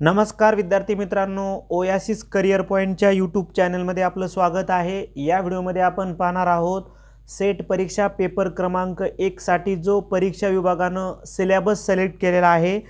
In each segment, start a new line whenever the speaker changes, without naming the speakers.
नमस्कार विद्यार्थी मित्रांनो, ओयासिस करियर पॉइंटच्या यूट्यूब चॅनलमध्ये आपलं स्वागत आहे। या व्हिडिओमध्ये आपण पाहणार आहोत सेट परीक्षा पेपर क्रमांक 1 साठी जो परीक्षा विभागानं सिलेबस सिलेक्ट केलेला आहे।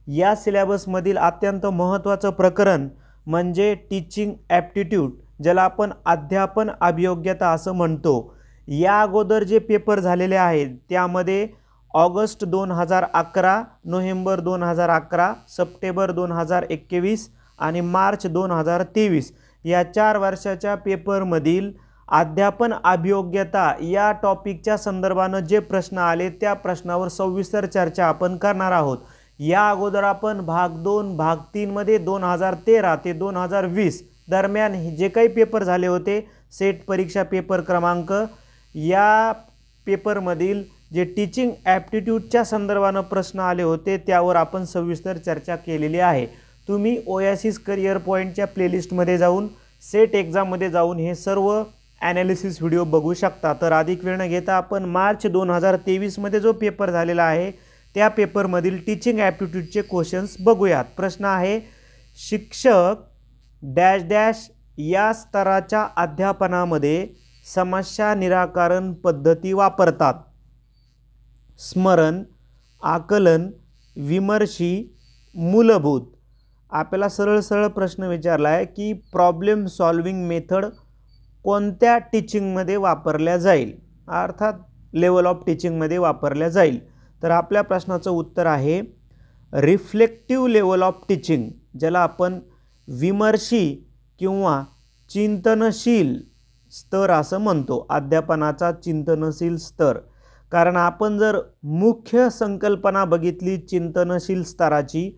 या सिलेबसमधील अत्यंत महत्त्वाचं प्रकरण म्हणजे टीचिंग ॲप्टिट्यूड, ज्याला आपण अध्यापन अभियोग्यता असं म्हणतो। या अगोदर जे पेपर झालेले आहेत त्यामध्ये ऑगस्ट 2011, नोव्हेंबर 2011, सप्टेंबर 2021 आणि मार्च 2023 या 4 वर्षाच्या पेपरमधील अध्यापन अभियोग्यता या टॉपिकच्या संदर्भाने जे प्रश्न आले त्या प्रश्नावर सविस्तर चर्चा आपण करणार आहोत। या अगोदर आपण भाग 2 भाग 3 मध्ये 2013 ते 2020 दरम्यान जे काही पेपर झाले होते सेट परीक्षा पेपर क्रमांक या पेपरमधील जे टीचिंग ॲप्टिट्यूडच्या संदर्भाने प्रश्न आले होते त्यावर आपण सविस्तर चर्चा केलेली आहे। तुम्ही ओयासिस करियर पॉइंटच्या प्लेलिस्टमध्ये जाऊन सेट एग्जाममध्ये जाऊन हे सर्व ॲनालिसिस व्हिडिओ बघू शकता। तर अधिक वेळ न घेता आपण मार्च 2023 मध्ये जो पेपर झालेला आहे त्या पेपरमधील टीचिंग ॲप्टिट्यूडचे क्वेश्चन्स बघूयात। प्रश्न आहे, शिक्षक डॅश डॅश या स्तराच्या अध्यापनामध्ये समस्या निराकरण पद्धती वापरतात। स्मरण, आकलन, विमर्शी, मूलभूत। आपल्याला सरळ प्रश्न विचारला आहे की प्रॉब्लेम सॉल्विंग मेथड कोणत्या टीचिंगमध्ये वापरल्या जाईल, अर्थात लेवल ऑफ टीचिंगमध्ये वापरल्या जाईल। तर आपल्या प्रश्नाचं उत्तर आहे रिफ्लेक्टिव्ह लेवल ऑफ टीचिंग, ज्याला आपण विमर्शी किंवा चिंतनशील स्तर असं म्हणतो, अध्यापनाचा चिंतनशील स्तर। कारण आपण जर मुख्य संकल्पना बघितली चिंतनशील स्तराची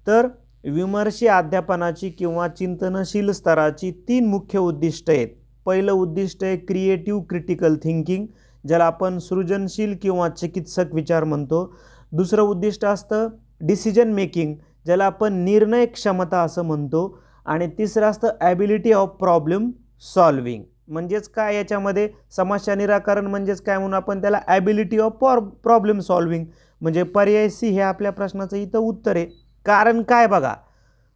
तर विमर्शी अध्यापनाची किंवा चिंतनशील स्तराची 3 मुख्य उद्दिष्ट आहेत। पहिलं उद्दिष्ट आहे क्रिएटिव्ह क्रिटिकल थिंकिंग, ज्याला आपण सृजनशील किंवा चिकित्सक विचार म्हणतो। दुसरं उद्दिष्ट असतं डिसिजन मेकिंग, ज्याला आपण निर्णय क्षमता असं म्हणतो। आणि तिसरं असतं ॲबिलिटी ऑफ प्रॉब्लेम सॉल्विंग, म्हणजेच काय याच्यामध्ये समस्या निराकरण म्हणजेच काय म्हणून आपण त्याला ॲबिलिटी ऑफ प्रॉब्लेम सॉल्विंग म्हणजे पर्याय सी हे आपल्या प्रश्नाचं इथं उत्तर आहे। कारण काय बघा,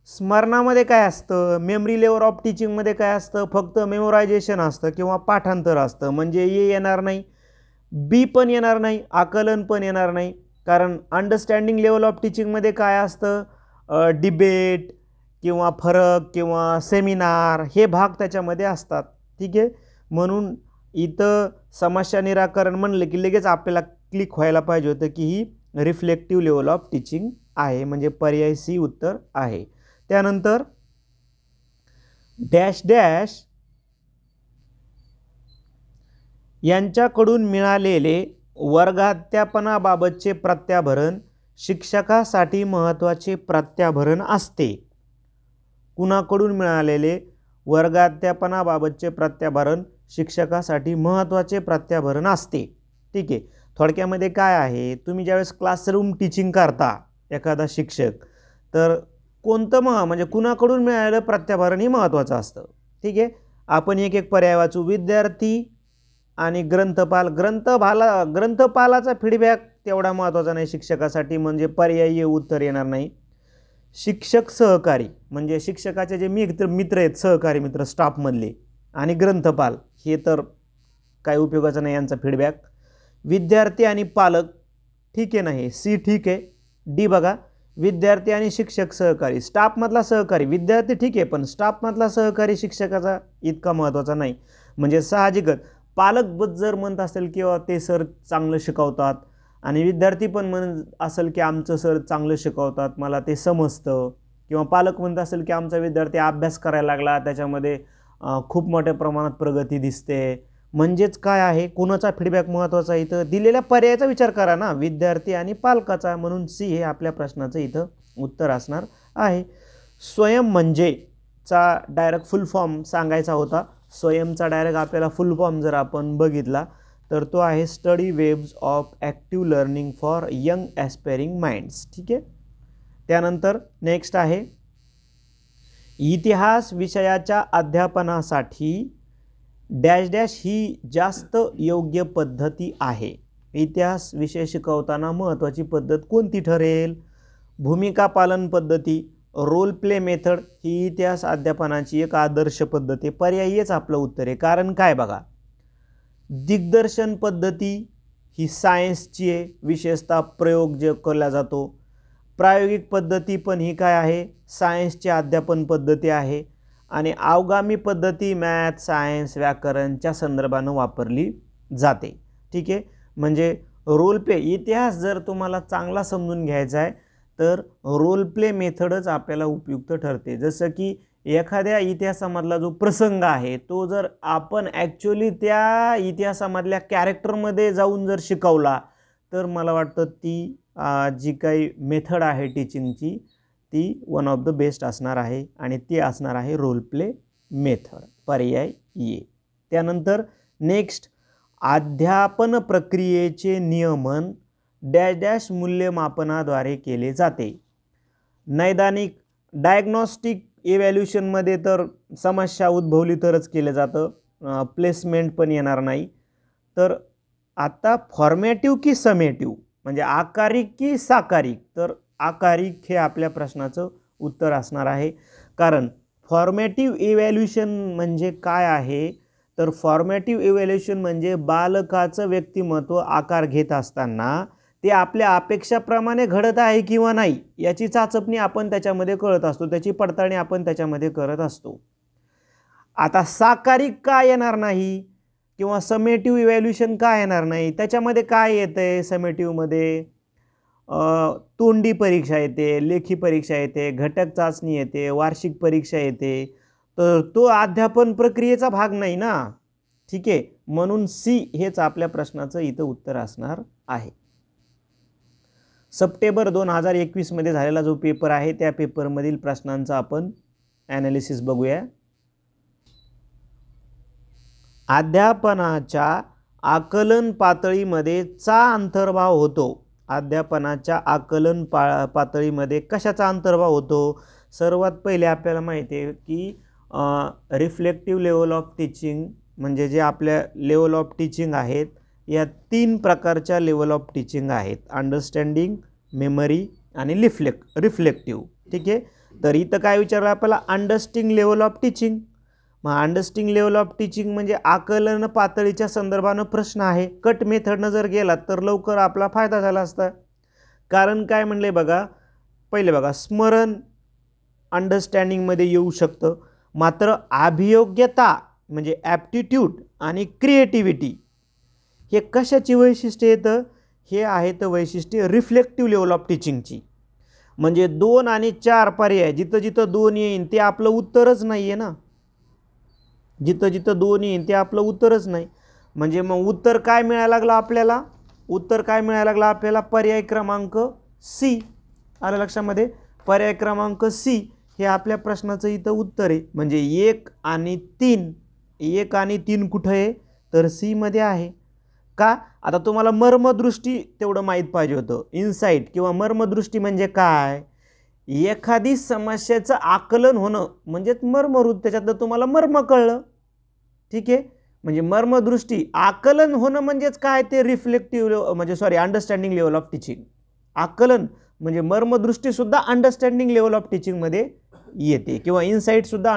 स्मरणामध्ये काय असतं, मेमरी लेवल ऑफ टीचिंगमध्ये काय असतं, फक्त मेमोरायझेशन असतं किंवा पाठांतर असतं, म्हणजे ए येणार नाही, बी पण येणार नाही, आकलन पण येणार नाही। कारण अंडरस्टँडिंग लेवल ऑफ टीचिंगमध्ये काय असतं, डिबेट किंवा फरक किंवा सेमिनार हे भाग त्याच्यामध्ये असतात, ठीक आहे। म्हणून इथं समस्या निराकरण म्हणलं की लगेच आपल्याला क्लिक व्हायला पाहिजे होतं की ही रिफ्लेक्टिव्ह लेवल ऑफ टीचिंग आहे, म्हणजे पर्याय सी उत्तर आहे। त्यानंतर डॅश डॅश यांच्याकडून मिळालेले वर्गाध्यापनाबाबतचे प्रत्याभरण शिक्षकासाठी महत्त्वाचे प्रत्याभरण असते। कुणाकडून मिळालेले वर्गाध्यापनाबाबतचे प्रत्याभरण शिक्षकासाठी महत्त्वाचे प्रत्याभरण असते, ठीक आहे। थोडक्यामध्ये काय आहे, तुम्ही ज्यावेळेस क्लासरूम टीचिंग करता एखादा शिक्षक तर कोणतं म्हणजे कुणाकडून मिळालेलं प्रत्याभरण हे महत्त्वाचं असतं, ठीक आहे। आपण एक एक पर्याय वाचू। विद्यार्थी आणि ग्रंथपाल। ग्रंथपालाचा फीडबॅक तेवढा महत्त्वाचा नाही शिक्षकासाठी, म्हणजे पर्यायी उत्तर येणार नाही। शिक्षक सहकारी म्हणजे शिक्षकाचे जे मित्र आहेत, सहकारी मित्र स्टाफमधले, आणि ग्रंथपाल हे तर काय उपयोगाचं नाही यांचा फीडबॅक। विद्यार्थी आणि पालक ठीक आहे ना, हे सी ठीक आहे। डी बघा, विद्यार्थी आणि शिक्षक सहकारी, स्टाफमधला सहकारी विद्यार्थी ठीक आहे पण स्टाफमधला सहकारी शिक्षकाचा इतका महत्त्वाचा नाही। म्हणजे साहजिकच पालक जर म्हणत असेल किंवा ते सर चांगलं शिकवतात आणि विद्यार्थी पण म्हणत असेल की आमचं सर चांगलं शिकवतात, मला ते समजतं, किंवा पालक म्हणत असेल की आमचा विद्यार्थी अभ्यास करायला लागला, त्याच्यामध्ये खूप मोठ्या प्रमाणात प्रगती दिसते, म्हणजेच काय आहे, कोणाचा फीडबॅक महत्त्वाचा इथं दिलेल्या पर्यायाचा विचार करा ना, विद्यार्थी आणि पालकाचा। म्हणून सी हे आपल्या प्रश्नाचं इथं उत्तर असणार आहे। स्वयं म्हणजे चा डायरेक्ट फुल फॉर्म सांगायचा होता। स्वयंचा डायरेक्ट आपल्याला फुल फॉर्म जर आपण बघितला तर तो आहे study waves of active learning for young aspiring minds, ठीक आहे। त्यानंतर नेक्स्ट आहे इतिहास विषयाच्या अध्यापनासाठी डॅश डॅश ही जास्त योग्य पद्धती आहे। इतिहास विषय शिकवताना महत्त्वाची पद्धत कोणती ठरेल? भूमिका पालन पद्धती, रोल प्ले मेथड ही इतिहास अध्यापनाची एक आदर्श पद्धत आहे. पर्यायीच आपलं उत्तर आहे. कारण काय बघा, दिग्दर्शन पद्धती ही सायन्सची आहे, विशेषतः प्रयोग जे केला जातो. प्रायोगिक पद्धती पण ही काय आहे, सायन्सची अध्यापन पद्धती आहे. आणि अवगामी पद्धती मॅथ, सायन्स, व्याकरणच्या संदर्भानं वापरली जाते. ठीक आहे. म्हणजे रोल प्ले इतिहास जर तुम्हाला चांगला समजून घ्यायचा आहे तर रोल प्ले मेथडच आपल्याला उपयुक्त ठरते. जसं की एखाद्या इतिहासामधला जो प्रसंग आहे तो जर आपण ॲक्च्युअली त्या इतिहासामधल्या कॅरेक्टरमध्ये जाऊन जर शिकवला तर मला वाटतं ती जी काही मेथड आहे टीचिंगची ती वन ऑफ द बेस्ट असणार आहे आणि ती असणार आहे रोल प्ले मेथड. पर्याय ए. त्यानंतर नेक्स्ट, अध्यापन प्रक्रियेचे नियमन डॅश डॅश मूल्यमापनाद्वारे केले जाते. नैदानिक डायग्नॉस्टिक इव्हॅल्युशनमध्ये तर समस्या उद्भवली तरच केलं जातं, प्लेसमेंट पण येणार नाही. तर आता फॉर्मॅटिव्ह की समेटिव्ह म्हणजे आकारिक की साकारिक, तर आकारिक हे आपल्या प्रश्नाचं उत्तर असणार आहे. कारण फॉर्मॅटिव्ह इव्हॅल्युशन म्हणजे काय आहे, तर फॉर्मॅटिव्ह इव्हॅल्युशन म्हणजे बालकाचं व्यक्तिमत्व आकार घेत असताना ते आपल्या अपेक्षाप्रमाणे घडत आहे किंवा नाही याची चाचपणी आपण त्याच्यामध्ये करत असतो, त्याची पडताळणी आपण त्याच्यामध्ये करत असतो. आता साकारिक का येणार नाही किंवा समेटिव्ह इव्हॅल्युशन का येणार नाही, त्याच्यामध्ये काय येतंय समेटिव्हमध्ये, तोंडी परीक्षा येते, लेखी परीक्षा येते, घटक चाचणी येते, वार्षिक परीक्षा येते. तर तो अध्यापन प्रक्रियेचा भाग नाही ना. ठीक आहे. म्हणून सी हेच आपल्या प्रश्नाचं इथं उत्तर असणार आहे. सप्टेंबर 2021 मध्ये झालेला जो पेपर आहे त्या पेपरमधील प्रश्नांचा आपण ॲनालिसिस बघूया. अध्यापनाच्या आकलन पातळीमध्ये चा अंतर्भाव होतो. अध्यापनाच्या आकलन पातळीमध्ये कशाचा अंतर्भाव होतो. सर्वात पहिले आपल्याला माहिती आहे की रिफ्लेक्टिव्ह लेवल ऑफ टीचिंग म्हणजे जे आपल्या लेवल ऑफ टीचिंग आहेत या 3 प्रकारच्या लेवल ऑफ टीचिंग आहेत, अंडरस्टँडिंग, मेमरी आणि रिफ्लेक्टिव्ह. ठीक आहे. तर इथं काय विचारलं आपल्याला, अंडरस्टँडिंग लेवल ऑफ टीचिंग. मग अंडरस्टँडिंग लेवल ऑफ टीचिंग म्हणजे आकलन पातळीच्या संदर्भानं प्रश्न आहे. कट मेथडनं जर गेला तर लवकर आपला फायदा झाला असता. कारण काय म्हणले बघा, पहिले बघा स्मरण अंडरस्टँडिंगमध्ये येऊ शकतं, मात्र अभियोग्यता म्हणजे ॲप्टिट्यूड आणि क्रिएटिव्हिटी हे कशाची वैशिष्ट्ये येतं, हे आहेत वैशिष्ट्ये रिफ्लेक्टिव्ह लेवल ऑफ टीचिंगची. म्हणजे 2 आणि 4 पर्याय जिथं जिथं 2 येईन ते आपलं उत्तरच नाही आहे ना, जिथं जिथं 2 येईन ते आपलं उत्तरच नाही. म्हणजे मग उत्तर काय मिळायला लागलं आपल्याला, उत्तर काय मिळायला लागलं आपल्याला, पर्याय क्रमांक सी. आलं लक्षामध्ये, पर्याय क्रमांक सी हे आपल्या प्रश्नाचं इथं उत्तर आहे. म्हणजे 1 आणि 3 कुठं आहे तर सी मध्ये आहे. का, आता तुम्हाला मर्मदृष्टी तेवढं माहीत पाहिजे होतं. इन्साइट किंवा मर्मदृष्टी म्हणजे काय, एखादी समस्येचं आकलन होणं म्हणजेच मर्मरूप, त्याच्यातलं तुम्हाला मर्म कळलं. ठीक आहे. म्हणजे मर्मदृष्टी आकलन होणं म्हणजेच काय, ते रिफ्लेक्टिव्ह म्हणजे अंडरस्टँडिंग लेवल ऑफ टीचिंग. आकलन म्हणजे मर्मदृष्टी सुद्धा अंडरस्टँडिंग लेवल ऑफ टीचिंगमध्ये येते किंवा इन्साइट सुद्धा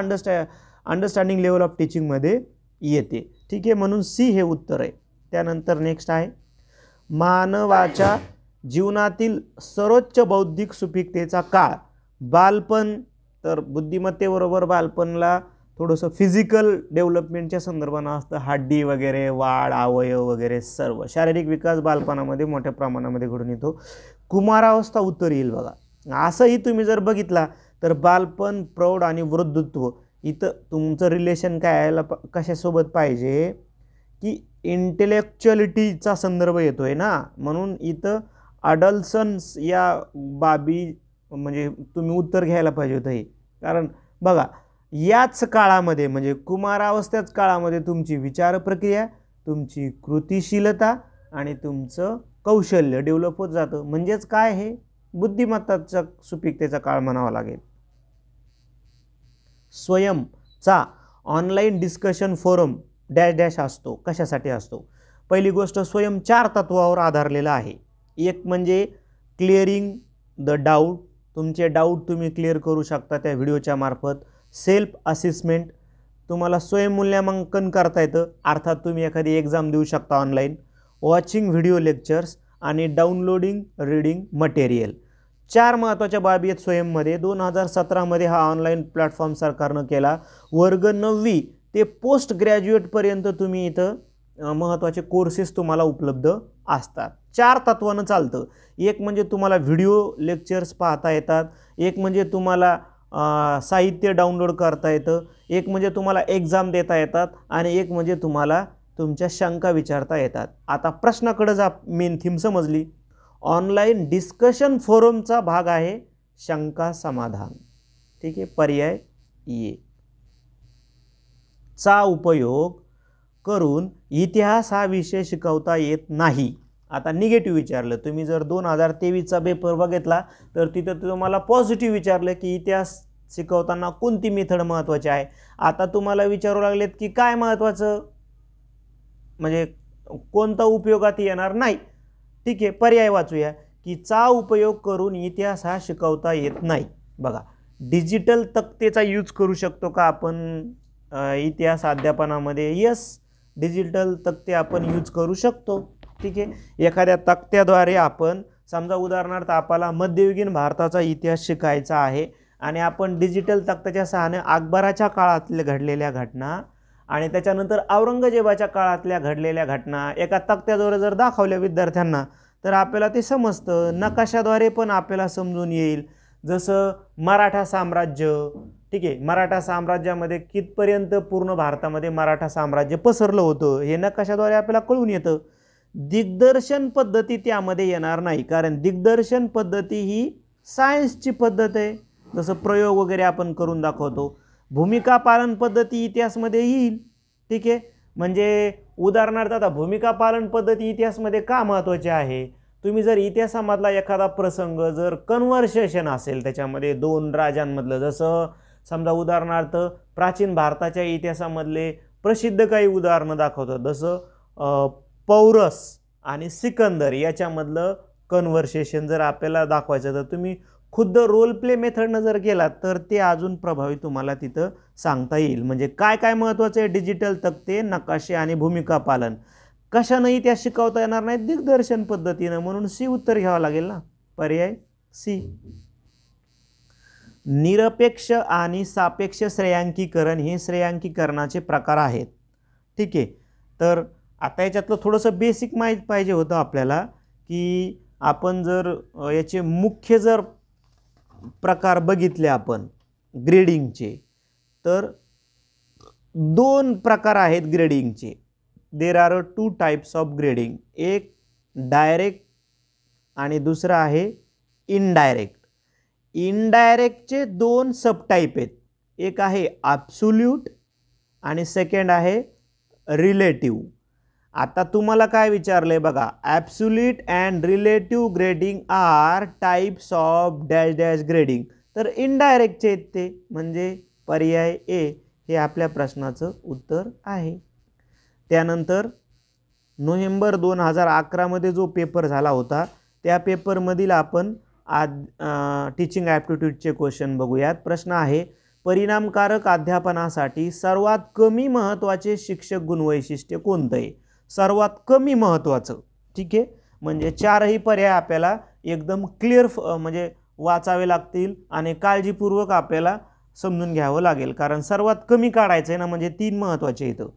अंडरस्टँडिंग लेवल ऑफ टीचिंगमध्ये येते. ठीक आहे. म्हणून सी हे उत्तर आहे. त्यानंतर नेक्स्ट आहे, मानवाच्या जीवनातील सर्वोच्च बौद्धिक सुपीकतेचा काळ बालपण. तर बुद्धिमत्तेबरोबर बालपणला थोडंसं फिजिकल डेव्हलपमेंटच्या संदर्भानं असतं, हड्डी वगैरे, वाढ, अवयव वगैरे सर्व शारीरिक विकास बालपणामध्ये मोठ्या प्रमाणामध्ये घडून येतो. कुमारावस्था उत्तर येईल बघा. असंही तुम्ही जर बघितला तर बालपण, प्रौढ आणि वृद्धत्व इथं तुमचं रिलेशन काय यायला कशासोबत पाहिजे की इंटेलेक्च्युअलिटीचा संदर्भ येतोय ना. म्हणून इथं अडल्सन्स या बाबी म्हणजे तुम्ही उत्तर घ्यायला पाहिजे होतं हे. कारण बघा याच काळामध्ये म्हणजे कुमारावस्थेच काळामध्ये तुमची विचार प्रक्रिया, तुमची कृतिशीलता आणि तुमचं कौशल्य डेव्हलप होत जातं. म्हणजेच काय, हे बुद्धिमत्ताचा सुपीकतेचा काळ म्हणावा लागेल. स्वयंचा online discussion forum dash dash असतो. कशासाठी असतो, पहिली गोष्ट स्वयं 4 तत्वावर आधारलेला आहे. एक म्हणजे क्लिअरिंग द डाऊट, तुमचे डाऊट तुम्ही क्लिअर करू शकता त्या व्हिडिओच्या मार्फत. सेल्फ असेसमेंट तुम्हाला स्वयंमूल्यांकन करता येतं, अर्थात तुम्ही एखादी एक्झाम देऊ शकता ऑनलाईन. वॉचिंग व्हिडिओ लेक्चर्स आणि डाउनलोडिंग रीडिंग मटेरियल. 4 महत्त्वाच्या बाबी आहेत स्वयंमध्ये. 2017मध्ये हा ऑनलाईन प्लॅटफॉर्म सरकारनं केला. वर्ग 9वी ते पोस्ट ग्रॅज्युएटपर्यंत तुम्ही इथं महत्त्वाचे कोर्सेस तुम्हाला उपलब्ध असतात. 4 तत्वानं चालतं. एक म्हणजे तुम्हाला व्हिडिओ लेक्चर्स पाहता येतात, एक म्हणजे तुम्हाला साहित्य डाउनलोड करता येतं, एक म्हणजे तुम्हाला एक्झाम देता येतात आणि एक म्हणजे तुम्हाला तुमच्या शंका विचारता येतात. आता प्रश्नाकडे जा. मेन थीम समजली. ऑनलाईन डिस्कशन फोरमचा भाग आहे शंका समाधान. ठीक आहे. पर्याय ए चा उपयोग करून इतिहास हा विषय शिकवता येत नाही. आता निगेटिव्ह विचारलं. तुम्ही जर 2023चा पेपर बघितला तर तिथं तुम्हाला पॉझिटिव्ह विचारलं की इतिहास शिकवताना कोणती मेथड महत्त्वाची आहे. आता तुम्हाला विचारू लागलेत की काय महत्त्वाचं, म्हणजे कोणता उपयोगात येणार नाही. ठीक आहे. पर्याय वाचूया की चा उपयोग करून इतिहास हा शिकवता येत नाही. बघा, डिजिटल तक्तेचा यूज करू शकतो का आपण इतिहास अध्यापनामध्ये? यस, डिजिटल तक्ते आपण यूज करू शकतो. ठीक आहे. एखाद्या तक्त्याद्वारे आपण समजा उदाहरणार्थ आपल्याला मध्ययुगीन भारताचा इतिहास शिकायचा आहे आणि आपण डिजिटल तक्त्याच्या सहाय्याने अकबराच्या काळातल्या घडलेल्या घटना आणि त्याच्यानंतर औरंगजेबाच्या काळातल्या घडलेल्या घटना एका तक्त्याद्वारे जर दाखवल्या विद्यार्थ्यांना तर आपल्याला ते समजतं. नकाशाद्वारे पण आपल्याला समजून येईल. जसं मराठा साम्राज्य. ठीक आहे. मराठा साम्राज्यामध्ये कितपर्यंत पूर्ण भारतामध्ये मराठा साम्राज्य पसरलं होतं हे नकाशाद्वारे आपल्याला कळून येतं. दिग्दर्शन पद्धती त्यामध्ये येणार नाही, कारण दिग्दर्शन पद्धती ही सायन्सची पद्धत आहे. जसं प्रयोग वगैरे आपण करून दाखवतो. भूमिका पालन पद्धती इतिहासमध्ये येईल. ठीक आहे. म्हणजे उदाहरणार्थ आता भूमिका पालन पद्धती इतिहासमध्ये का महत्त्वाची आहे? तुम्ही जर इतिहासामधला एखादा प्रसंग जर कन्व्हर्सेशन असेल त्याच्यामध्ये 2 राजांमधलं, जसं समजा उदाहरणार्थ प्राचीन भारताच्या इतिहासामधले प्रसिद्ध काही उदाहरणं दाखवतात, जसं पौरस आणि सिकंदर याच्यामधलं कन्व्हर्सेशन जर आपल्याला दाखवायचं तर तुम्ही खुद्द रोल प्ले मेथडनं जर केलात तर ते अजून प्रभावी तुम्हाला तिथं सांगता येईल. म्हणजे काय काय महत्त्वाचं आहे? डिजिटल तक्ते, नकाशे आणि भूमिका पालन. कशानंही त्या शिकवता येणार नाही? दिग्दर्शन पद्धतीनं. म्हणून सी उत्तर घ्यावं लागेल ना. पर्याय सी. निरपेक्ष आणि सापेक्ष श्रेयांकीकरण हे श्रेयांकीकरणाचे प्रकार आहेत. ठीक आहे. तर आता याच्यातलं थोडंसं बेसिक माहीत पाहिजे होतं आपल्याला की आपण जर याचे मुख्य जर प्रकार बघितले आपण ग्रेडिंगचे तर 2 प्रकार आहेत ग्रेडिंगचे. There are 2 types of grading. एक डायरेक्ट आणि दुसरा आहे इनडायरेक्ट. इनडायरेक्टचे 2 सबटाईप आहेत. एक आहे ॲब्सोल्यूट आणि सेकंड आहे रिलेटिव्ह. आता तुम्हाला काय विचारलंय बघा, absolute and relative grading are types of dash dash grading. तर इनडायरेक्टचे आहेत ते, म्हणजे पर्याय ए हे आपल्या प्रश्नाचं उत्तर आहे. त्यानंतर नोव्हेंबर 2011मध्ये जो पेपर झाला होता त्या पेपरमधील आपण टीचिंग ॲप्टिट्यूडचे क्वेश्चन बघूयात. प्रश्न आहे, परिणामकारक अध्यापनासाठी सर्वात कमी महत्त्वाचे शिक्षक गुणवैशिष्ट्य कोणतं आहे? सर्वात कमी महत्त्वाचं. ठीक आहे. म्हणजे 4ही पर्याय आपल्याला एकदम क्लिअर म्हणजे वाचावे लागतील आणि काळजीपूर्वक आपल्याला समजून घ्यावं लागेल, कारण सर्वात कमी काढायचं आहे ना. म्हणजे 3 महत्त्वाचे येतं.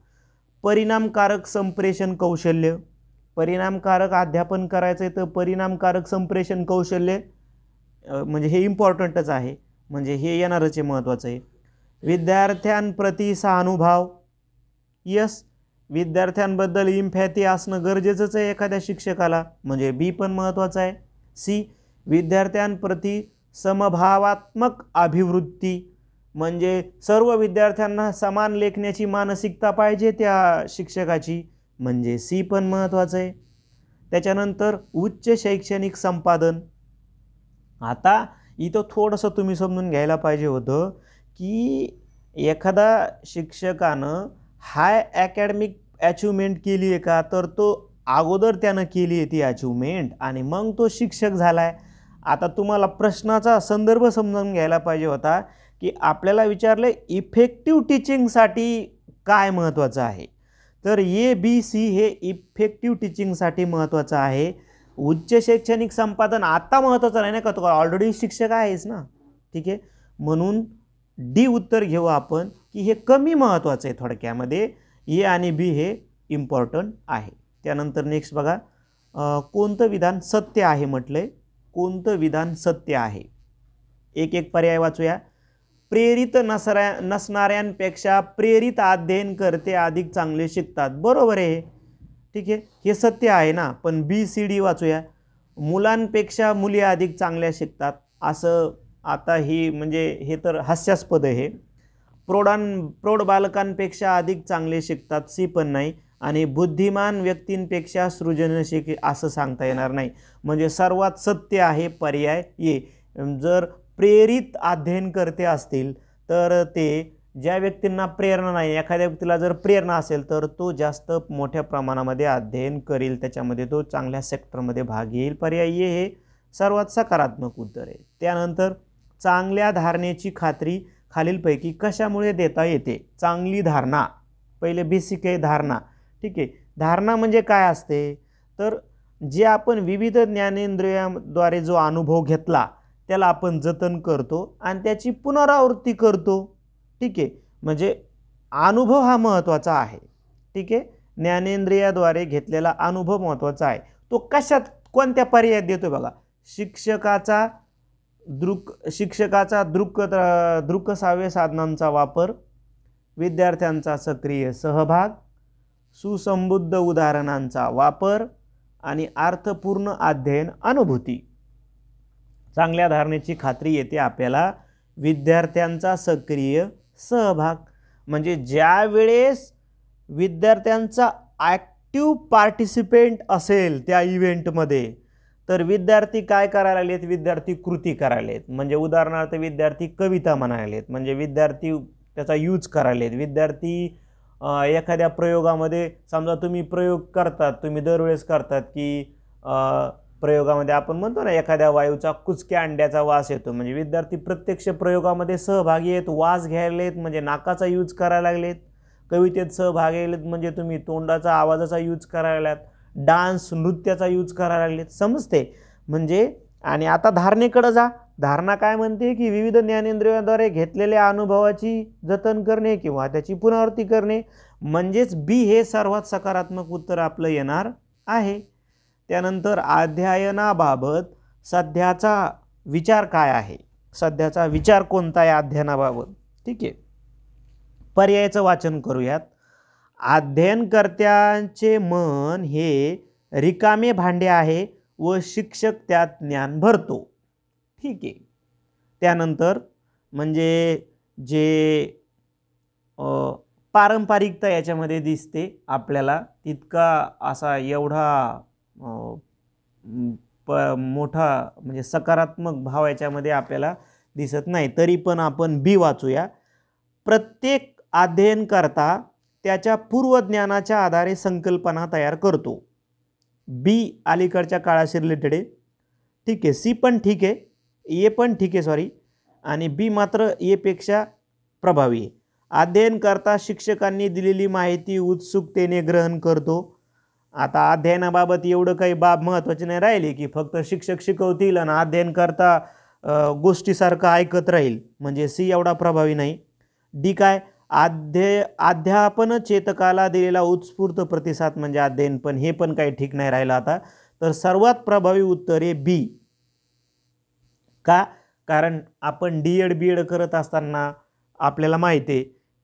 परिणामकारक संप्रेषण कौशल्य. परिणामकारक अध्यापन करायचं आहे तर परिणामकारक संप्रेषण कौशल्य म्हणजे हे इम्पॉर्टंटच आहे. म्हणजे हे येणारच आहे, महत्त्वाचं आहे. विद्यार्थ्यांप्रती सहानुभाव. यस, विद्यार्थ्यांबद्दल इम्पॅथी असणं गरजेचंच आहे एखाद्या शिक्षकाला, म्हणजे बी पण महत्त्वाचं आहे. सी, विद्यार्थ्यांप्रती समभावात्मक अभिवृत्ती. म्हणजे सर्व विद्यार्थ्यांना समान लेखण्याची मानसिकता पाहिजे त्या शिक्षकाची, म्हणजे सी पण महत्त्वाचं आहे. त्याच्यानंतर उच्च शैक्षणिक संपादन. आता इथं थोडंसं तुम्ही समजून घ्यायला पाहिजे होतं की एखादा शिक्षकानं हाय ॲकॅडमिक अचिव्हमेंट केली आहे का, तर तो अगोदर त्यानं केली आहे ती अचिव्हमेंट आणि मग तो शिक्षक झाला आहे. आता तुम्हाला प्रश्नाचा संदर्भ समजून घ्यायला पाहिजे होता की आपल्याला विचारले इफेक्टिव्ह टीचिंगसाठी काय महत्त्वाचं आहे, तर ABC हे इफेक्टिव्ह टीचिंगसाठी महत्त्वाचं आहे. उच्च शैक्षणिक संपादन आता महत्त्वाचं नाही ना, का तो ऑलरेडी शिक्षक आहेस ना, ठीक आहे. म्हणून डी उत्तर घेऊ आपण की हे कमी महत्त्वाचं आहे. थोडक्यामध्ये ए आणि बी हे इम्पॉर्टंट आहे. त्यानंतर नेक्स्ट बघा, कोणतं विधान सत्य आहे म्हटलंय, कोणतं विधान सत्य आहे. एक एक पर्याय वाचूया. प्रेरित नसणाऱ्यांपेक्षा प्रेरित अध्ययनकर्ते अधिक चांगले शिकतात. बरोबर आहे, ठीक आहे, हे सत्य आहे ना. पण BCD वाचूया. मुलांपेक्षा मुली अधिक चांगल्या शिकतात असं, आता ही म्हणजे हे तर हास्यास्पद आहे. प्रौढ बालकांपेक्षा अधिक चांगले शिकतात, सी पण नाही. आणि बुद्धिमान व्यक्तींपेक्षा सृजनशील असं सांगता येणार नाही. म्हणजे सर्वात सत्य आहे पर्याय ए. जर प्रेरित अध्ययनकर्ते असतील तर ते, ज्या व्यक्तींना प्रेरणा नाही, एखाद्या व्यक्तीला जर प्रेरणा असेल तर तो जास्त मोठ्या प्रमाणामध्ये अध्ययन करेल, त्याच्यामध्ये तो चांगल्या सेक्टरमध्ये भाग घेईल. पर्याय ए हे सर्वात सकारात्मक उत्तर आहे. त्यानंतर चांगल्या धारणेची खात्री खालीलपैकी कशामुळे देता येते. चांगली धारणा, पहिले बेसिक आहे धारणा, ठीक आहे. धारणा म्हणजे काय असते, तर जे आपण विविध ज्ञानेंद्रियांद्वारे जो अनुभव घेतला त्याला आपण जतन करतो आणि त्याची पुनरावृत्ती करतो, ठीक आहे. म्हणजे अनुभव हा महत्त्वाचा आहे, ठीक आहे. ज्ञानेंद्रियाद्वारे घेतलेला अनुभव महत्त्वाचा आहे. तो कशात कोणत्या पर्यायात देतो बघा. शिक्षकाचा दृक्श्राव्य साधनांचा वापर, विद्यार्थ्यांचा सक्रिय सहभाग, सुसंबद्ध उदाहरणांचा वापर आणि अर्थपूर्ण अध्ययन अनुभूती. चांगल्या धारणेची खात्री येते आपल्याला विद्यार्थ्यांचा सक्रिय सहभाग. म्हणजे ज्या वेळेस विद्यार्थ्यांचा ॲक्टिव्ह पार्टिसिपेंट असेल त्या इव्हेंटमध्ये, तर विद्यार्थी काय करायला लागलेत, विद्यार्थी कृती करायला आहेत. म्हणजे उदाहरणार्थ विद्यार्थी कविता म्हणायला आहेत, म्हणजे विद्यार्थी त्याचा यूज करायला आहेत. विद्यार्थी एखाद्या प्रयोगामध्ये, समजा तुम्ही प्रयोग करतात, तुम्ही दरवेळेस करतात की प्रयोगामध्ये आपण म्हणतो ना एखाद्या वायूचा कुचक्या अंड्याचा वास येतो, म्हणजे विद्यार्थी प्रत्यक्ष प्रयोगामध्ये सहभागी आहेत, वास घ्यायला आहेत म्हणजे नाकाचा यूज करायला लागलेत. कवितेत सहभागी आहेत म्हणजे तुम्ही तोंडाचा आवाजाचा यूज करायला लागलात, डान्स नृत्याचा यूज करायला लागलेत, समजते. म्हणजे आणि आता धारणेकडे जा. धारणा काय म्हणते की विविध ज्ञानेंद्रियांद्वारे घेतलेल्या अनुभवाची जतन करणे किंवा त्याची पुनरावृत्ती करणे. म्हणजेच बी हे सर्वात सकारात्मक उत्तर आपलं येणार आहे. त्यानंतर अध्ययनाबाबत सध्याचा विचार काय आहे, सध्याचा विचार कोणता आहे अध्ययनाबाबत, ठीक आहे. पर्यायाचं वाचन करूयात. अध्ययनकर्त्यांचे मन हे रिकामे भांडे आहे व शिक्षक त्यात ज्ञान भरतो, ठीक आहे. त्यानंतर म्हणजे जे पारंपरिकता याच्यामध्ये दिसते आपल्याला, तितका असा एवढा मोठा म्हणजे सकारात्मक भाव याच्यामध्ये आपल्याला दिसत नाही. तरी पण आपण बी वाचूया. प्रत्येक अध्ययनकर्ता त्याच्या पूर्वज्ञानाच्या आधारे संकल्पना तयार करतो. बी अलीकडच्या काळाशी रिलेटेड आहे, ठीक आहे. सी पण ठीक आहे, ए पण ठीक आहे, सॉरी. आणि बी मात्र ए पेक्षा प्रभावी आहे. अध्ययनकर्ता शिक्षकांनी दिलेली माहिती उत्सुकतेने ग्रहण करतो. आता अध्ययनाबाबत एवढं काही बाब महत्त्वाची नाही राहिली की फक्त शिक्षक शिकवतील आणि अध्ययनकर्ता गोष्टीसारखं ऐकत राहील, म्हणजे सी एवढा प्रभावी नाही. डी काय, अध्यापन चेतकाला दिलेला उत्स्फूर्त प्रतिसाद म्हणजे अध्ययन, पण हे पण काही ठीक नाही राहिलं आता. तर सर्वात प्रभावी उत्तर आहे बी. का, कारण आपण DED करत असताना आपल्याला माहिती आहे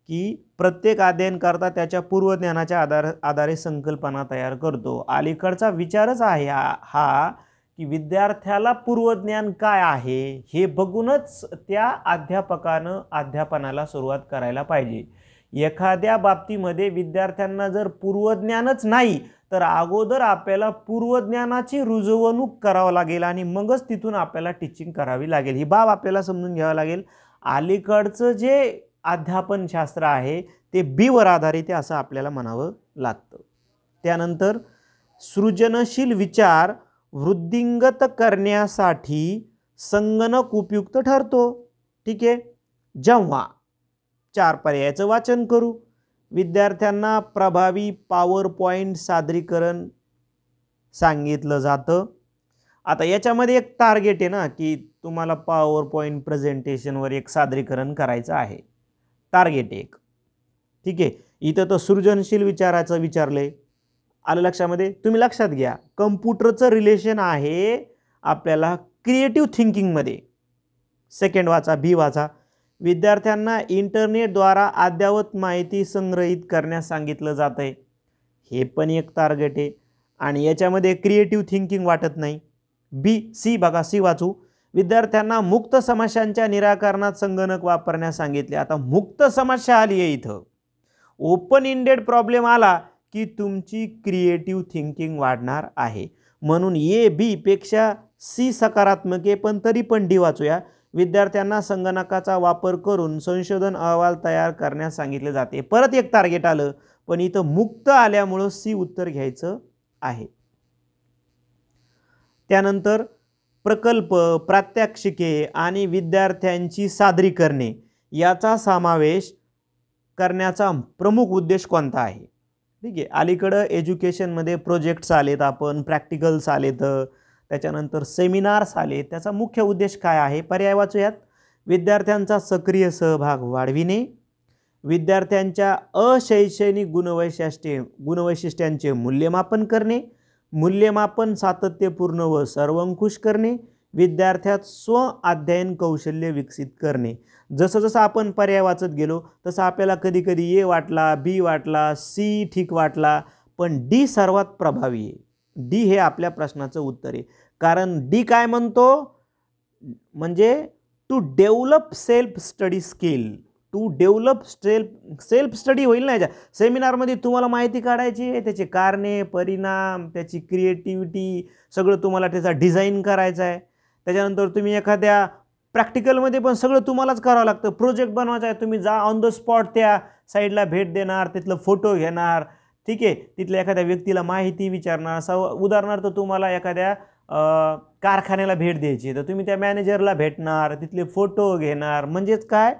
की प्रत्येक अध्ययनकर्ता त्याच्या पूर्वज्ञानाच्या आधारे संकल्पना तयार करतो. अलीकडचा विचारच आहे हा की विद्यार्थ्याला पूर्वज्ञान काय आहे हे बघूनच त्या अध्यापकानं अध्यापनाला सुरुवात करायला पाहिजे. एखाद्या बाबतीमध्ये विद्यार्थ्यांना जर पूर्वज्ञानच नाही तर अगोदर आपल्याला पूर्वज्ञानाची रुजवणूक करावं लागेल आणि मगच तिथून आपल्याला टीचिंग करावी लागेल. ही बाब आपल्याला समजून घ्यावं लागेल. अलीकडचं जे अध्यापनशास्त्र आहे ते बीवर आधारित आहे असं आपल्याला म्हणावं लागतं. त्यानंतर सृजनशील विचार वृद्धिंगत करण्यासाठी संगणक उपयुक्त ठरतो. ठीक आहे. जेव्हा 4 पर्यायाचं वाचन करू. विद्यार्थ्यांना प्रभावी पॉवर पॉइंट सादरीकरण सांगितलं जातं. आता याच्यामध्ये एक टार्गेट आहे ना की तुम्हाला पॉवर पॉइंट प्रेझेंटेशनवर एक सादरीकरण करायचं आहे. टार्गेट एक. ठीक आहे. इथं तर सृजनशील विचाराचं विचारलंय. आलं लक्षामध्ये. तुम्ही लक्षात घ्या कम्प्युटरचं रिलेशन आहे आपल्याला क्रिएटिव्ह थिंकिंगमध्ये. सेकंड वाचा, बी वाचा. विद्यार्थ्यांना इंटरनेटद्वारा अद्ययावत माहिती संग्रहित करण्यास सांगितलं जात आहे. हे पण एक टार्गेट आहे आणि याच्यामध्ये क्रिएटिव्ह थिंकिंग वाटत नाही. बी, सी बघा, सी वाचू. विद्यार्थ्यांना मुक्त समस्यांच्या निराकरणात संगणक वापरण्यास सांगितले. आता मुक्त समस्या आली आहे इथं. ओपन इंडेड प्रॉब्लेम आला की तुमची क्रिएटिव्ह थिंकिंग वाढणार आहे. म्हणून ए बी पेक्षा सी सकारात्मक आहे पण तरी पण डी वाचूया. विद्यार्थ्यांना संगणकाचा वापर करून संशोधन अहवाल तयार करण्यास सांगितले जाते. परत एक टार्गेट आलं पण इथं मुक्त आल्यामुळं सी उत्तर घ्यायचं आहे. त्यानंतर प्रकल्प, प्रात्यक्षिके आणि विद्यार्थ्यांची सादरीकरणे याचा समावेश करण्याचा प्रमुख उद्देश कोणता आहे? ठीक आहे. अलीकडं एज्युकेशनमध्ये प्रोजेक्ट्स आलेत, आपण प्रॅक्टिकल्स आलेत, त्याच्यानंतर सेमिनार्स आले. त्याचा मुख्य उद्देश काय आहे? पर्याय वाचूयात. विद्यार्थ्यांचा सक्रिय सहभाग वाढविणे, विद्यार्थ्यांच्या अशैक्षणिक गुणवैशिष्ट्यांचे मूल्यमापन करणे, मूल्यमापन सातत्यपूर्ण व सर्वंकुश करणे, विद्यार्थ्यात स्व अध्ययन कौशल्य विकसित करणे. जसं जसं आपण पर्याय वाचत गेलो तसं आपल्याला कधी कधी ए वाटला, बी वाटला, सी ठीक वाटला, पण डी सर्वात प्रभावी आहे. डी हे आपल्या प्रश्नाचं उत्तर आहे. कारण डी काय म्हणतो म्हणजे to develop self study skill. To develop self study होईल ना. याच्या सेमिनारमध्ये तुम्हाला माहिती काढायची आहे, त्याचे कारणे, परिणाम, त्याची क्रिएटिव्हिटी सगळं तुम्हाला त्याचा डिझाईन करायचा आहे. त्याच्यानंतर तुम्ही एखाद्या प्रॅक्टिकलमध्ये पण सगळं तुम्हालाच करावं लागतं. प्रोजेक्ट बनवायचा आहे, तुम्ही जा ऑन द स्पॉट त्या साईडला भेट देणार, तिथलं फोटो घेणार. ठीक आहे. तिथल्या एखाद्या व्यक्तीला माहिती विचारणार. उदाहरणार्थ तुम्हाला एखाद्या कारखान्याला भेट द्यायची तर तुम्ही त्या मॅनेजरला भेटणार, तिथले फोटो घेणार. म्हणजेच काय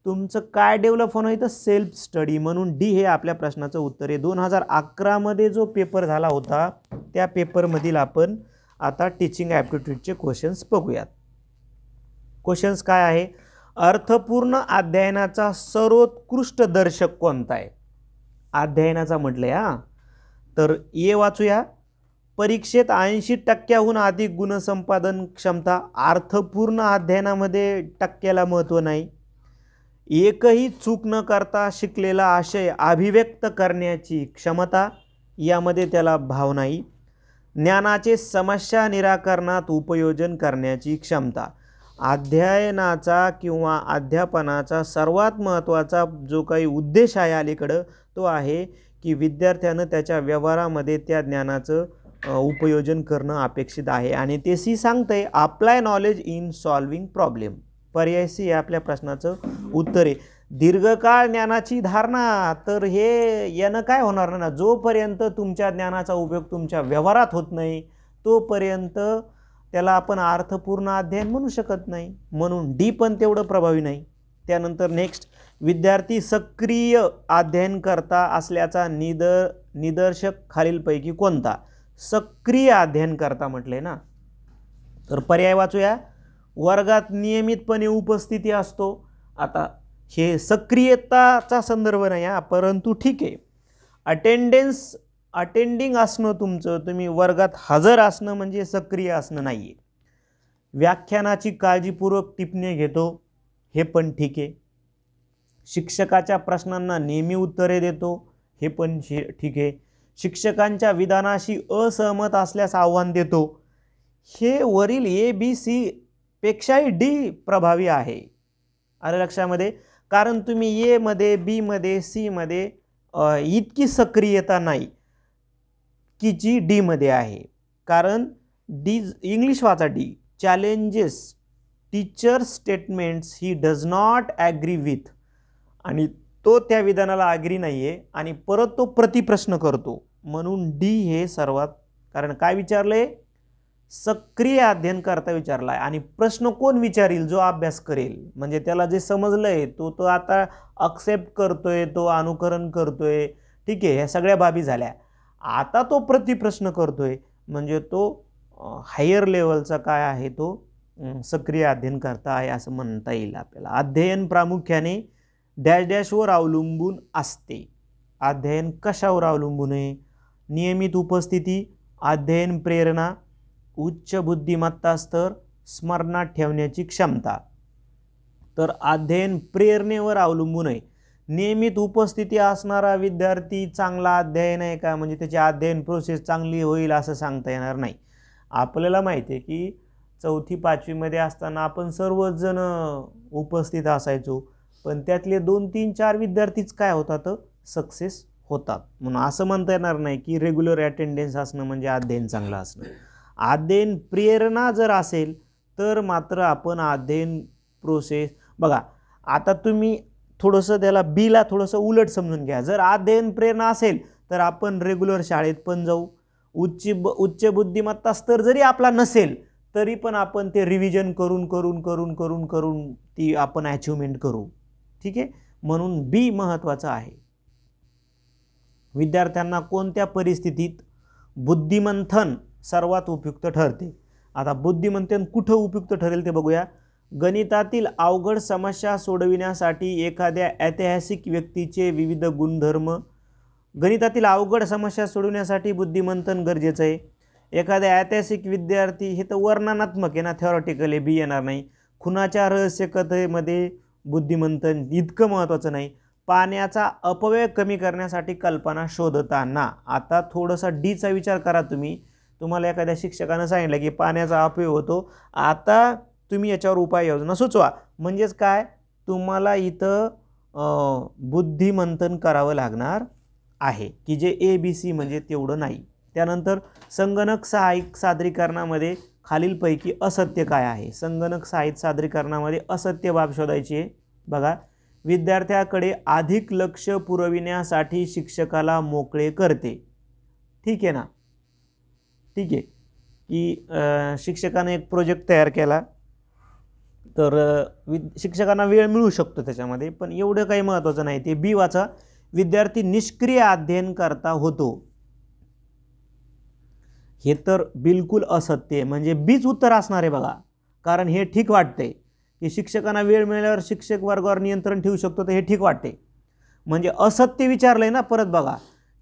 तुमचं काय डेव्हलप होणं इथं सेल्फ स्टडी. म्हणून डी हे आपल्या प्रश्नाचं उत्तर आहे. 2011 मध्ये जो पेपर झाला होता त्या पेपरमधील आपण आता टीचिंग ॲप्टिट्यूडचे क्वेश्चन्स बघूयात. क्वेश्चन्स काय आहे? अर्थपूर्ण अध्ययनाचा सर्वोत्कृष्ट दर्शक कोणता आहे? अध्ययनाचा म्हटलंय हा. तर ए वाचूया. परीक्षेत 80% अधिक गुणसंपादन क्षमता. अर्थपूर्ण अध्ययनामध्ये टक्क्याला महत्त्व नाही. एकही चूक न करता शिकलेला आशय अभिव्यक्त करण्याची क्षमता, यामध्ये त्याला भाव नाही. ज्ञानाचे समस्या निराकरणात उपयोजन करण्याची क्षमता. अध्ययनाचा किंवा अध्यापनाचा सर्वात महत्त्वाचा जो काही उद्देश आहे अलीकडं तो आहे की विद्यार्थ्यानं त्याच्या व्यवहारामध्ये त्या ज्ञानाचं उपयोजन करणं अपेक्षित आहे. आणि ते सी सांगतंय apply knowledge in solving problem. पर्याय सी आपल्या प्रश्नाचं उत्तर आहे. दीर्घकाळ ज्ञानाची धारणा, तर हे यानं काय होणार ना, जोपर्यंत तुमच्या ज्ञानाचा उपयोग तुमच्या व्यवहारात होत नाही तोपर्यंत त्याला आपण अर्थपूर्ण अध्ययन म्हणू शकत नाही. म्हणून डी पण तेवढं प्रभावी नाही. त्यानंतर नेक्स्ट, विद्यार्थी सक्रिय अध्ययन करता असल्याचा निदर्शक खालीलपैकी कोणता? सक्रिय अध्ययन करता म्हटलंय ना. तर पर्याय वाचूया. वर्गात नियमितपणे उपस्थिती असतो. आता हे सक्रियताचा संदर्भ नाही हा, परंतु ठीक आहे. अटेंडिंग असणं तुमचं, तुम्ही वर्गात हजर असणं म्हणजे सक्रिय असणं नाही आहे. व्याख्यानाची काळजीपूर्वक टिप्पणी घेतो, हे पण ठीक आहे. शिक्षकाच्या प्रश्नांना नेहमी उत्तरे देतो, हे पण ठीक आहे. शिक्षकांच्या विधानाशी असहमत असल्यास आव्हान देतो, हे वरील ए बी सी पेक्षाही डी प्रभावी आहे. आलं लक्षामध्ये. कारण तुम्ही ए मध्ये, बी मध्ये, सी मध्ये इतकी सक्रियता नाही की जी डी मध्ये आहे. कारण डी इंग्लिश वाचा. D challenges teacher statements he does not agree with, आणि तो त्या विधानाला ॲग्री नाही आहे आणि परत तो प्रतिप्रश्न करतो. म्हणून डी हे सर्वात, कारण काय विचारलंय सक्रिय अध्ययनकर्ता विचारला आहे आणि प्रश्न कोण विचारील? जो अभ्यास करेल. म्हणजे त्याला जे समजलंय तो आता एक्सेप्ट करतोय, तो अनुकरण करतोय. ठीक आहे, ह्या सगळ्या बाबी झाल्या. आता तो प्रतिप्रश्न करतोय म्हणजे तो हायर लेवलचा काय आहे? तो सक्रिय अध्ययनकर्ता आहे असं म्हणता येईल आपल्याला. अध्ययन प्रामुख्याने डॅश डॅशवर अवलंबून असते. अध्ययन कशावर अवलंबून आहे? नियमित उपस्थिती, अध्ययन प्रेरणा, उच्च बुद्धिमत्ता स्तर, स्मरणात ठेवण्याची क्षमता. तर अध्ययन प्रेरणेवर अवलंबून आहे. नियमित उपस्थिती असणारा विद्यार्थी चांगला अध्ययन आहे का? म्हणजे त्याची अध्ययन प्रोसेस चांगली होईल असं सांगता येणार नाही. आपल्याला माहिती आहे की 4थी 5वी मध्ये असताना आपण सर्वच जण उपस्थित असायचो, पण त्यातले 2 3 4 विद्यार्थीच काय होतात? सक्सेस होतात. म्हणून असं म्हणता येणार नाही की रेग्युलर अटेंडन्स असणं म्हणजे अध्ययन चांगलं असणं. अध्ययन प्रेरणा जर असेल तर मात्र आपण अध्ययन प्रोसेस बघा. आता तुम्ही थोडंसं त्याला बीला थोडंसं उलट समजून घ्या. जर अध्ययन प्रेरणा असेल तर आपण रेग्युलर शाळेत पण जाऊ. उच्च बुद्धिमत्ता स्तर जरी आपला नसेल तरी पण आपण ते रिव्हिजन करून ती आपण अचिव्हमेंट करू. ठीक आहे, म्हणून बी महत्त्वाचं आहे. विद्यार्थ्यांना कोणत्या परिस्थितीत बुद्धिमंथन सर्वात उपयुक्त ठरते? आता बुद्धिमंथन कुठं उपयुक्त ठरेल ते बघूया. गणितातील अवघड समस्या सोडविण्यासाठी एखाद्या ऐतिहासिक व्यक्तीचे विविध गुणधर्म. गणितातील अवघड समस्या सोडविण्यासाठी बुद्धिमंथन गरजेचं आहे. एखाद्या ऐतिहासिक विद्यार्थी, हे तर वर्णनात्मक आहे ना, थेरॉटिकली बी येणार नाही. खुनाच्या रहस्यकथेमध्ये बुद्धिमंथन इतकं महत्त्वाचं नाही. पाण्याचा अपव्यय कमी करण्यासाठी कल्पना शोधताना. आता थोडासा डीचा विचार करा तुम्ही. तुम्हाला एखाद्या शिक्षकानं सांगितलं की पाण्याचा अपव्यय होतो, आता तुम्ही याच्यावर उपाययोजना सुचवा. म्हणजेच काय? तुम्हाला इथं बुद्धिमंथन करावं लागणार आहे की जे ABC म्हणजे तेवढं नाही. त्यानंतर संगणक सहाय्यक सादरीकरणामध्ये खालीलपैकी असत्य काय आहे? संगणक सहाय्यित सादरीकरणामध्ये असत्य बाब शोधायची आहे. बघा, विद्यार्थ्याकडे अधिक लक्ष पुरविण्यासाठी शिक्षकाला मोकळे करते. ठीक आहे ना? ठीक आहे की शिक्षकाने एक प्रोजेक्ट तयार केला तर शिक्षकांना वेळ मिळू शकतो त्याच्यामध्ये, पण एवढं काही महत्त्वाचं नाही. ते बी वाचा. विद्यार्थी निष्क्रिय अध्ययन करता होतो. हे तर बिलकुल असत्य आहे, म्हणजे बीच उत्तर असणार आहे बघा. कारण हे ठीक वाटते की शिक्षकांना वेळ मिळाल्यावर शिक्षक वर्गावर नियंत्रण ठेवू शकतो, तर हे ठीक वाटते. म्हणजे असत्य विचारलंय ना. परत बघा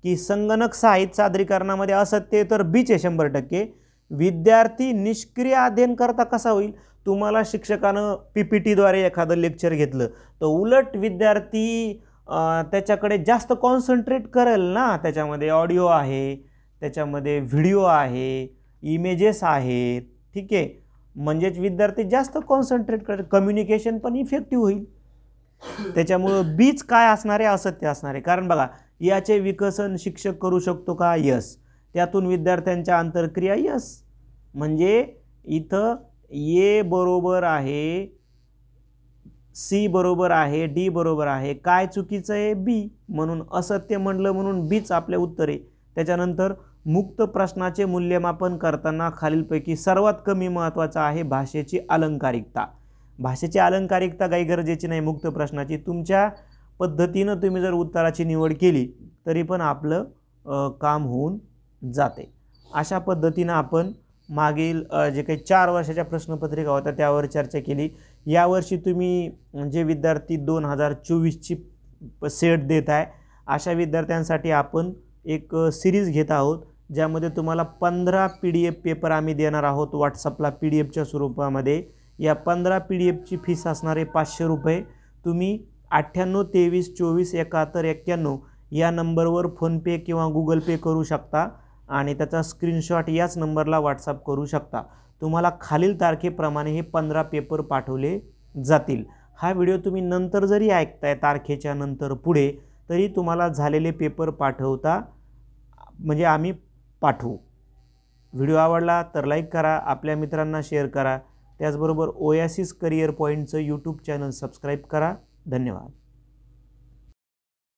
की संगणक साहित्य सादरीकरणामध्ये असत्य तर बीच आहे 100%. विद्यार्थी निष्क्रिय अध्ययन करता कसा होईल? तुम्हाला शिक्षकानं PPTद्वारे एखादं लेक्चर घेतलं तर उलट विद्यार्थी त्याच्याकडे जास्त कॉन्सन्ट्रेट करेल ना. त्याच्यामध्ये ऑडिओ आहे, त्याच्यामध्ये व्हिडिओ आहे, इमेजेस आहेत. ठीक आहे, म्हणजेच विद्यार्थी जास्त कॉन्सन्ट्रेट करेल, कम्युनिकेशन पण इफेक्टिव्ह होईल. त्याच्यामुळं बीच काय असणार आहे? असत्य असणार आहे. कारण बघा, याचे विकसन शिक्षक करू शकतो का? यस. त्यातून विद्यार्थ्यांच्या आंतरक्रिया? यस. म्हणजे इथं ए बरोबर आहे, सी बरोबर आहे, डी बरोबर आहे. काय चुकीचं आहे? बी. म्हणून असत्य म्हणलं म्हणून बीच आपले उत्तर आहे. त्याच्यानंतर मुक्त प्रश्नाचे मूल्यमापन करताना खालीलपैकी सर्वात कमी महत्त्वाचं आहे भाषेची अलंकारिकता. भाषेची अलंकारिकता काही गरजेची नाही मुक्त प्रश्नाची. तुमच्या पद्धतीनं तुम्ही जर उत्तराची निवड केली तरी पण आपलं काम होऊन जाते. अशा पद्धतीनं आपण मागील जे काही 4 वर्षाच्या प्रश्नपत्रिका होत्या त्यावर चर्चा केली. यावर्षी तुम्ही जे विद्यार्थी 2024ची सेट देत आहे अशा विद्यार्थ्यांसाठी आपण एक सिरीज घेत आहोत, ज्यामध्ये तुम्हाला 15 PDF पेपर आम्ही देणार आहोत व्हॉट्सअपला PDFच्या स्वरूपामध्ये. या 15 PDFची फीस असणारे 500 रुपये. तुम्ही 98 23 24 71 91 या नंबरवर फोनपे किंवा गुगल पे करू शकता आणि त्याचा स्क्रीनशॉट याच नंबरला व्हॉट्सअप करू शकता. तुम्हाला खालील तारखेप्रमाणे हे 15 पेपर पाठवले जातील. हा व्हिडिओ तुम्ही नंतर जरी ऐकताय तारखेच्या नंतर पुढे, तरी तुम्हाला झालेले पेपर पाठवता म्हणजे आम्ही पाठवू. व्हिडिओ आवडला तर लाईक करा, आपल्या मित्रांना शेअर करा. त्याचबरोबर ओएसिस करिअर पॉईंटचं यूट्यूब चॅनल सबस्क्राईब करा. धन्यवाद.